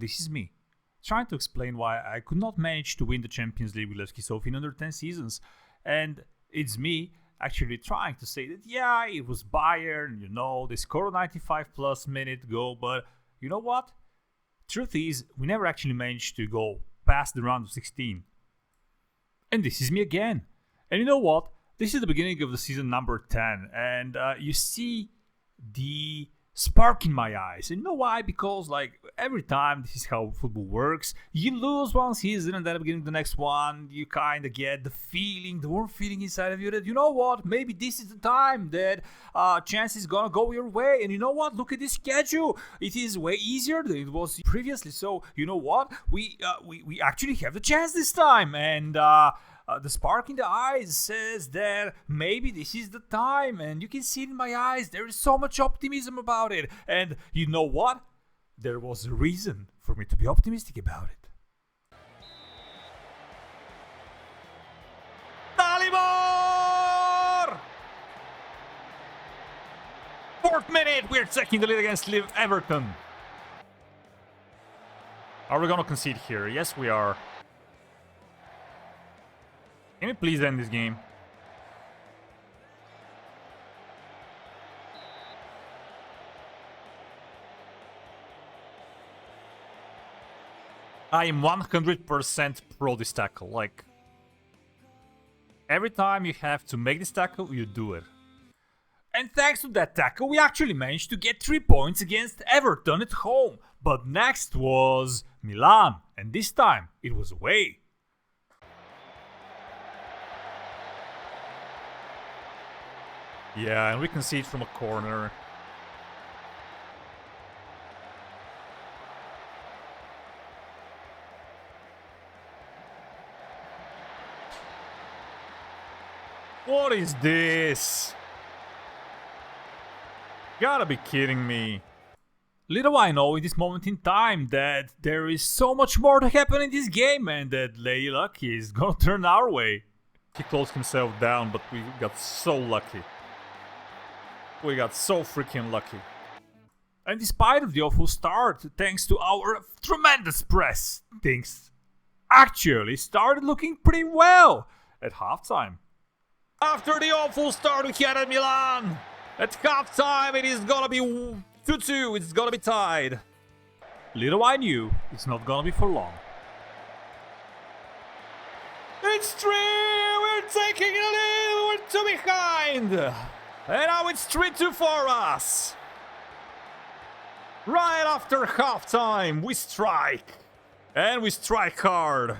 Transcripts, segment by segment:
this is me, trying to explain why I could not manage to win the Champions League with Levski Sofia in under 10 seasons. And it's me actually trying to say that, yeah, it was Bayern, they scored a 95 plus minute goal, but you know what? Truth is, we never actually managed to go past the round of 16. And this is me again. And you know what? This is the beginning of the season number 10, and you see the spark in my eyes. And you know why? Because every time, this is how football works. You lose one season and then beginning the next one, you kind of get the warm feeling inside of you that, you know what, maybe this is the time that chance is gonna go your way. And you know what? Look at this schedule. It is way easier than it was previously. So you know what? We actually have the chance this time. And the spark in the eyes says that maybe this is the time, and you can see it in my eyes. There is so much optimism about it. And you know what? There was a reason for me to be optimistic about it. Dalibor! 4th minute, we're taking the lead against Everton. Are we gonna concede here? Yes, we are. Can we please end this game? I am 100% pro this tackle. Every time you have to make this tackle, you do it. And thanks to that tackle, we actually managed to get 3 points against Everton at home. But next was Milan, and this time it was away. Yeah, and we can see it from a corner. What is this? Gotta be kidding me. Little I know in this moment in time that there is so much more to happen in this game and that Lady Lucky is gonna turn our way. He closed himself down, but we got so lucky. We got so freaking lucky. And despite of the awful start, thanks to our tremendous press, things actually started looking pretty well at halftime. After the awful start we had at Milan, at halftime it is gonna be 2-2, it's gonna be tied. Little I knew, it's not gonna be for long. It's 3, we're taking a lead, we're 2 behind. And now it's 3-2 for us. Right after halftime, we strike. And we strike hard.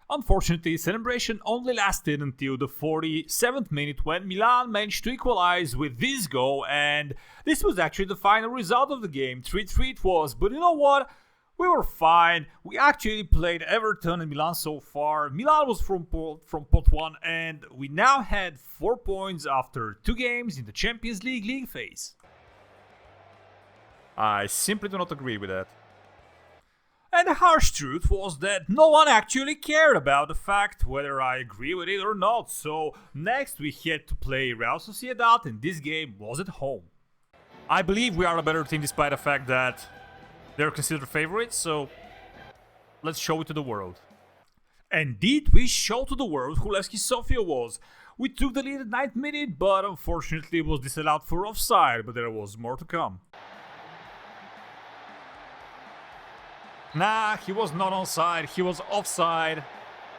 Unfortunately, celebration only lasted until the 47th minute when Milan managed to equalize with this goal. And this was actually the final result of the game. 3-3 it was. But you know what? We were fine. We actually played Everton and Milan so far. Milan was from pot 1, and we now had 4 points after 2 games in the Champions League phase. I simply do not agree with that. And the harsh truth was that no one actually cared about the fact whether I agree with it or not. So next we had to play Real Sociedad, and this game was at home. I believe we are a better team despite the fact that they're considered favorites, so let's show it to the world. Indeed, we showed to the world who Levski Sofia was. We took the lead at 9th minute, but unfortunately it was disallowed for offside, but there was more to come. Nah, he was not onside, he was offside.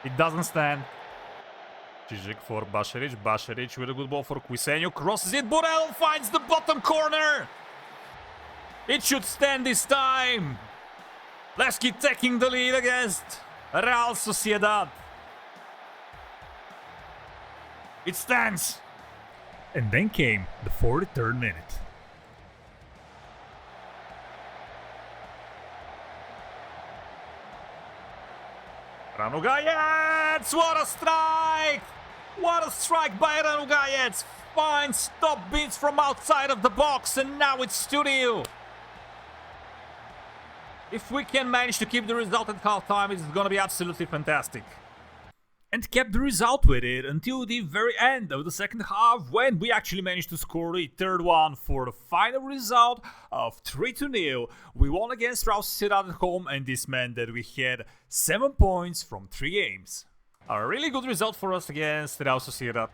It doesn't stand. Žižek for Bašerić, Bašerić with a good ball for Quisenio, crosses it, Borel finds the bottom corner! It should stand this time! Levski taking the lead against Real Sociedad. It stands! And then came the 43rd minute. Ranugajec! What a strike! What a strike by Ranugajec! Fine stop beats from outside of the box, and now it's 2-0. If we can manage to keep the result at halftime, it's gonna be absolutely fantastic. and kept the result with it until the very end of the second half, when we actually managed to score the third one for the final result of 3-0. We won against Real Sociedad at home, and this meant that we had 7 points from 3 games. A really good result for us against Real Sociedad.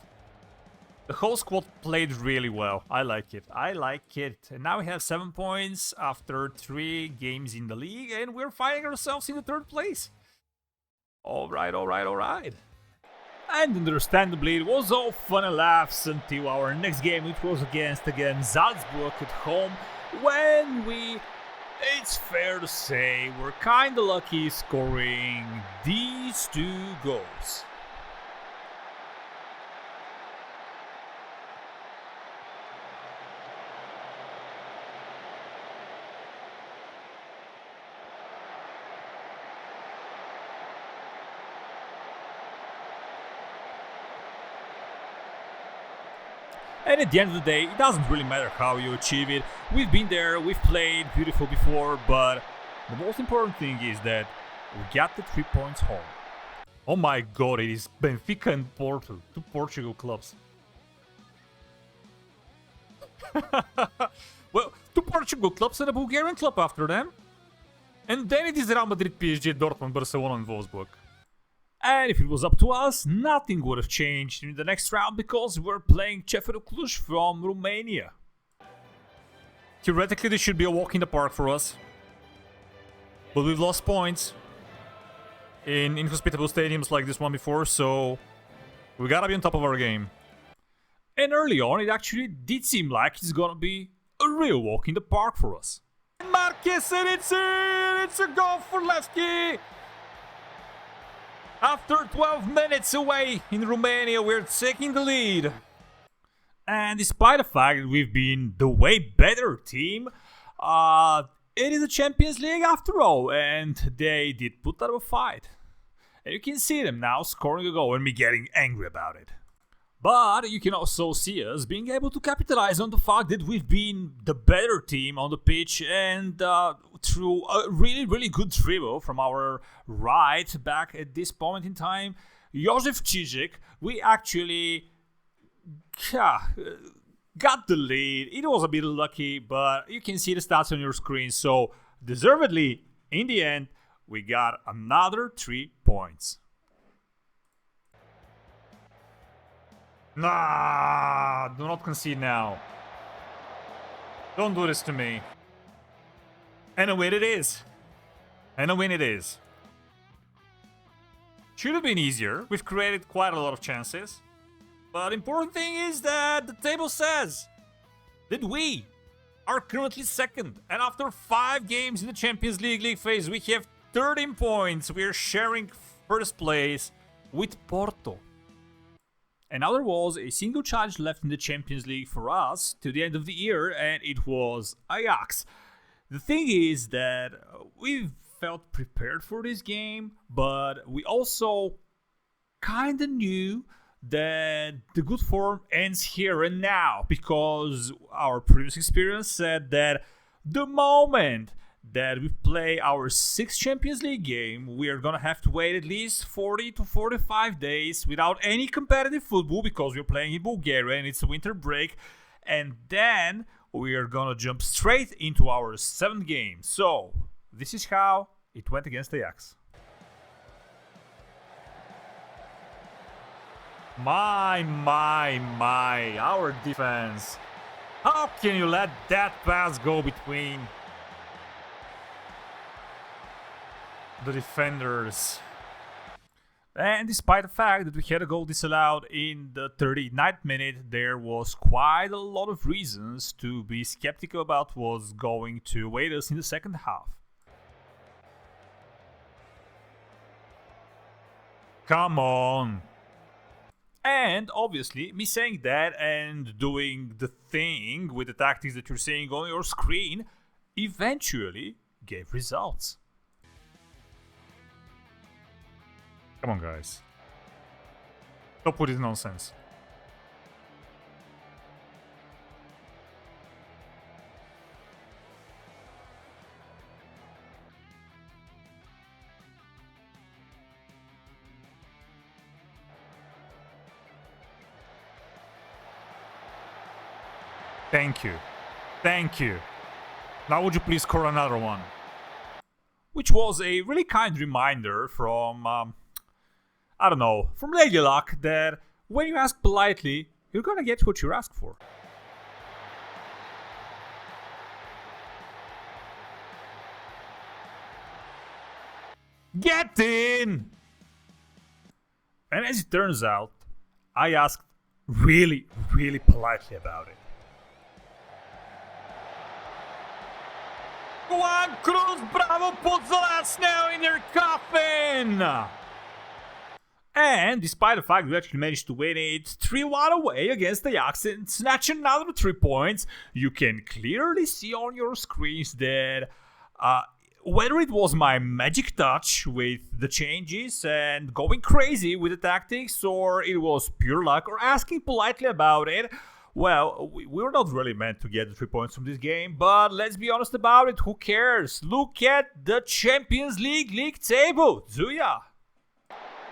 The whole squad played really well. I like it. And now we have 7 points after 3 games in the league, and we're finding ourselves in the 3rd place. Alright. And understandably, it was all fun and laughs until our next game, which was against Salzburg at home, when it's fair to say, we're kinda lucky scoring these 2 goals. And at the end of the day, it doesn't really matter how you achieve it. We've been there, we've played beautiful before, but the most important thing is that we got the 3 points home. Oh my god, it is Benfica and Porto, 2 Portugal clubs. Well, 2 Portugal clubs and a Bulgarian club after them. And then it is Real Madrid, PSG, Dortmund, Barcelona and Wolfsburg. And if it was up to us, nothing would have changed in the next round because we're playing CFR Cluj from Romania. Theoretically, this should be a walk in the park for us. But we've lost points in inhospitable stadiums like this one before, so we gotta be on top of our game. And early on, it actually did seem like it's gonna be a real walk in the park for us. Marquez, and it's a goal for Levski! After 12 minutes away in Romania, we're taking the lead. And despite the fact that we've been the way better team, it is a Champions League after all, and they did put up a fight. And you can see them now scoring a goal and me getting angry about it. But you can also see us being able to capitalize on the fact that we've been the better team on the pitch, and through a really good dribble from our right back at this point in time, Josef Cziczek, we actually got the lead. It was a bit lucky, but you can see the stats on your screen, so deservedly, in the end, we got another 3 points. Nah, do not concede now. Don't do this to me. And a win it is. Should have been easier. We've created quite a lot of chances. But important thing is that the table says that we are currently 2nd. And after 5 games in the Champions League phase, we have 13 points. We are sharing 1st place with Porto. And now there was a single challenge left in the Champions League for us to the end of the year, and it was Ajax. The thing is that we felt prepared for this game, but we also kinda knew that the good form ends here and now, because our previous experience said that the moment that we play our 6th Champions League game, we are gonna have to wait at least 40 to 45 days without any competitive football, because we're playing in Bulgaria and it's a winter break, and then we are gonna jump straight into our 7th game. So this is how it went against Ajax. My, our defense. How can you let that pass go between the defenders? And despite the fact that we had a goal disallowed in the 39th minute, there was quite a lot of reasons to be skeptical about what's going to await us in the second half. Come on! And obviously, me saying that and doing the thing with the tactics that you're seeing on your screen eventually gave results. Come on, guys. Stop with this nonsense. Thank you. Thank you. Now would you please score another one? Which was a really kind reminder from, from Lady Luck that when you ask politely, you're gonna get what you ask for. Get in! And as it turns out, I asked really, really politely about it. Juan Cruz Bravo puts the last nail in their coffin! And despite the fact we actually managed to win it 3-1 away against Ajax and snatch another 3 points, you can clearly see on your screens that whether it was my magic touch with the changes and going crazy with the tactics, or it was pure luck, or asking politely about it, well, we were not really meant to get the 3 points from this game, but let's be honest about it, who cares? Look at the Champions League table, Zuya!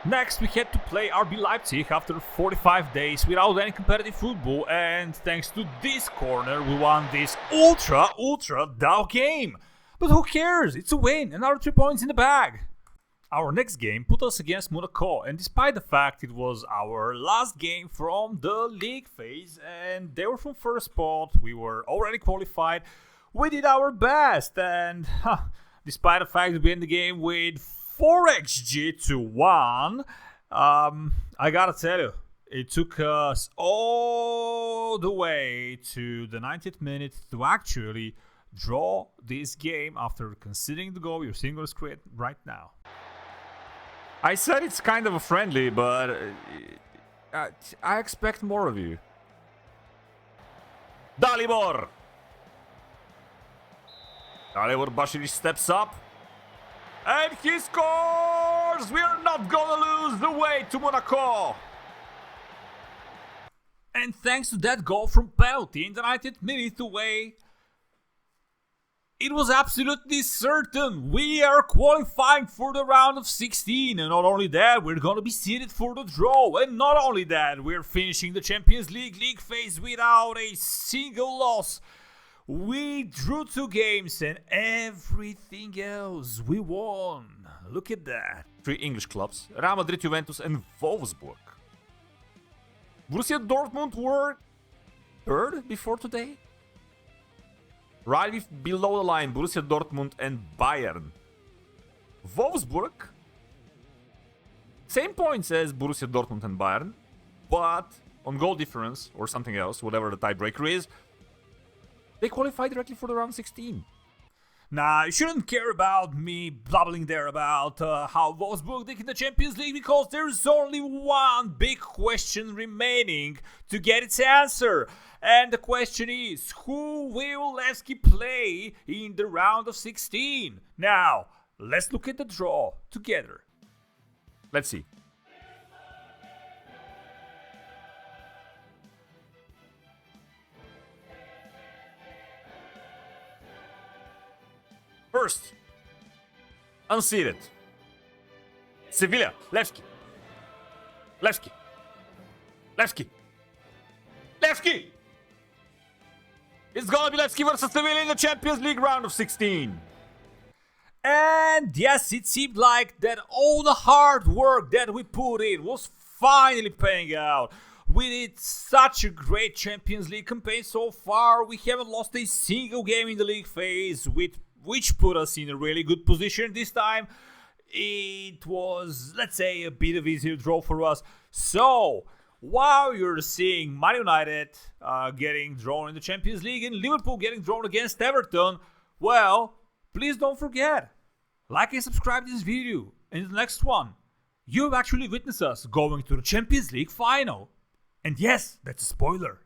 Next, we had to play RB Leipzig after 45 days without any competitive football, and thanks to this corner, we won this ultra dull game. But who cares? It's a win, another 3 points in the bag. Our next game put us against Monaco, and despite the fact it was our last game from the league phase and they were from first spot, we were already qualified, we did our best, and despite the fact that we ended the game with 4xg to 1, I gotta tell you, it took us all the way to the 90th minute to actually draw this game after conceding the goal you're seeing on the screen right now. I said it's kind of a friendly, but I expect more of you. Dalibor Bashiri steps up and he scores! We are not gonna lose the way to Monaco! And thanks to that goal from penalty in the 90th minute away, it was absolutely certain we are qualifying for the round of 16, and not only that, we're gonna be seeded for the draw, and not only that, we're finishing the Champions League phase without a single loss. We drew 2 games and everything else we won. Look at that. 3 English clubs, Real Madrid, Juventus and Wolfsburg. Borussia Dortmund were 3rd before today. Right below the line, Borussia Dortmund and Bayern. Wolfsburg, same points as Borussia Dortmund and Bayern, but on goal difference or something else, whatever the tiebreaker is, they qualify directly for the round 16. Nah, you shouldn't care about me blabbling there about how Wolfsburg did in the Champions League, because there's only one big question remaining to get its answer. And the question is, who will Levski play in the round of 16? Now, let's look at the draw together. Let's see. First, unseeded. Sevilla, Levski. Levski. Levski. Levski! It's gonna be Levski versus Sevilla in the Champions League round of 16. And yes, it seemed like that all the hard work that we put in was finally paying out. We did such a great Champions League campaign so far. We haven't lost a single game in the league phase, which put us in a really good position this time. It was, let's say, a bit of easier draw for us. So, while you're seeing Man United getting drawn in the Champions League and Liverpool getting drawn against Everton, well, please don't forget, like and subscribe to this video. And in the next one, you've actually witnessed us going to the Champions League final. And yes, that's a spoiler.